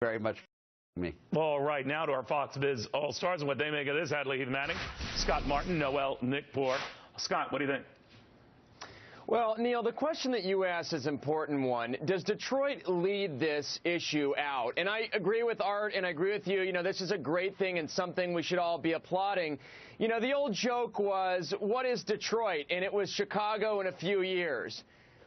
very much for me. Well, right now to our Fox Biz All-Stars and what they make of this. Hadley, Heath Manning, Scott Martin, Noel, Nick Poor. Scott, what do you think? Well, Neil, the question that you asked is an important one. Does Detroit lead this issue out? And I agree with Art, and I agree with you. You know, this is a great thing and something we should all be applauding. You know, the old joke was, what is Detroit? And it was Chicago in a few years.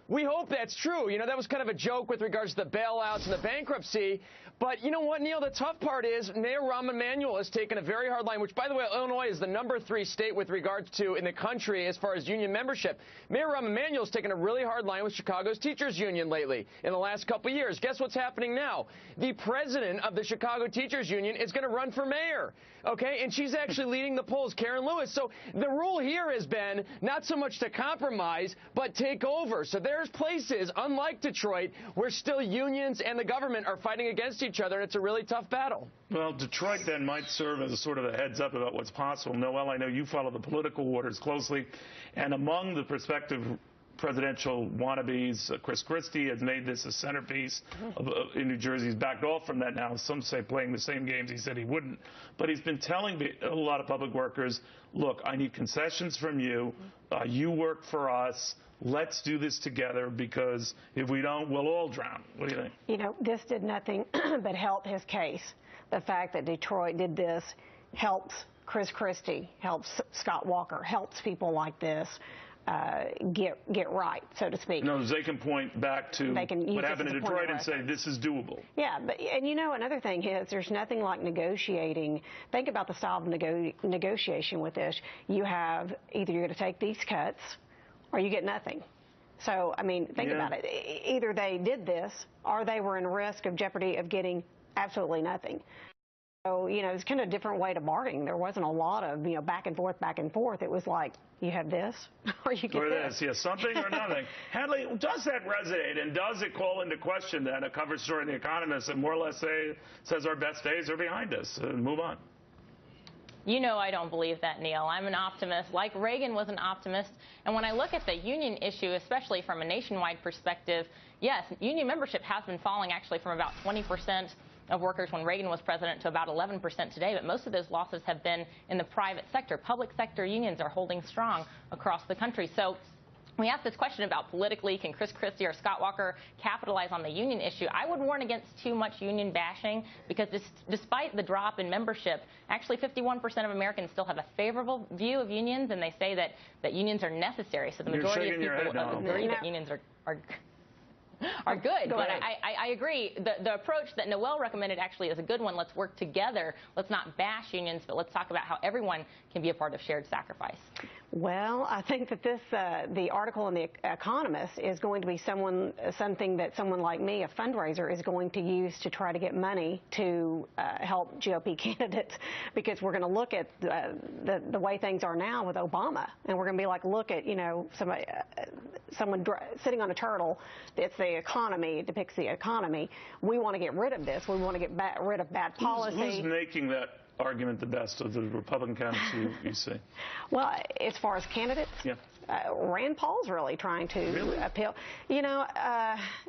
We hope that's true. You know, that was kind of a joke with regards to the bailouts and the bankruptcy. But you know what, Neil, the tough part is Mayor Rahm Emanuel has taken a very hard line, which, by the way, Illinois is the #3 state with regards to in the country as far as union membership. Mayor Rahm Emanuel has taken a really hard line with Chicago's teachers union lately in the last couple of years. Guess what's happening now? The president of the Chicago Teachers Union is going to run for mayor, okay? And she's actually leading the polls, Karen Lewis. So the rule here has been not so much to compromise, but take over. So there's places, unlike Detroit, where still unions and the government are fighting against each other, and it's a really tough battle. Well, Detroit then might serve as a sort of a heads up about what's possible. Noel, I know you follow the political waters closely, and among the prospective presidential wannabes, Chris Christie has made this a centerpiece in New Jersey. He's backed off from that now. Some say playing the same games he said he wouldn't. But he's been telling a lot of public workers, look, I need concessions from you. You work for us. Let's do this together, because if we don't, we'll all drown. What do you think? You know, this did nothing but help his case. The fact that Detroit did this helps Chris Christie, helps Scott Walker, helps people like this get right, so to speak. No, they can point back to what happened in Detroit and say this is doable. Yeah, and you know, another thing is there's nothing like negotiating. Think about the style of negotiation with this. You have either you're going to take these cuts or you get nothing. So, I mean, think about it. Either they did this or they were in risk of jeopardy of getting absolutely nothing. So, you know, it's kind of a different way to bargaining. There wasn't a lot of, you know, back and forth, back and forth. It was like, you have this or you get this. Yeah, something or nothing. Hadley, does that resonate, and does it call into question then a cover story in The Economist that more or less says our best days are behind us? Move on. You know I don't believe that, Neil. I'm an optimist, like Reagan was an optimist. And when I look at the union issue, especially from a nationwide perspective, yes, union membership has been falling actually from about 20% of workers when Reagan was president to about 11% today. But most of those losses have been in the private sector. Public sector unions are holding strong across the country. So we asked this question about politically, can Chris Christie or Scott Walker capitalize on the union issue? I would warn against too much union bashing, because despite the drop in membership, actually 51% of Americans still have a favorable view of unions, and they say that unions are necessary. So the majority of people agree that unions are good. But I agree. The approach that Noel recommended actually is a good one. Let's work together. Let's not bash unions, but let's talk about how everyone can be a part of shared sacrifice. Well, I think that the article in The Economist is going to be something that someone like me, a fundraiser, is going to use to try to get money to help GOP candidates, because we're going to look at the way things are now with Obama, and we're going to be like, look at, you know, someone sitting on a turtle. It's the economy. It depicts the economy. We want to get rid of this. We want to get rid of bad policy. Who's making that argument the best of the Republican candidates you see? Well, as far as candidates, yeah. Rand Paul's really trying to appeal. You know,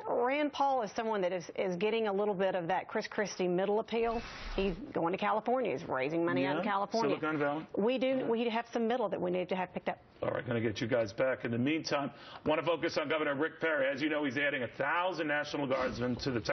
Rand Paul is someone that is getting a little bit of that Chris Christie middle appeal. He's going to California. He's raising money out in California. Silicon Valley? We have some middle that we need to have picked up. All right, going to get you guys back. In the meantime, want to focus on Governor Rick Perry. As you know, he's adding 1,000 National Guardsmen to the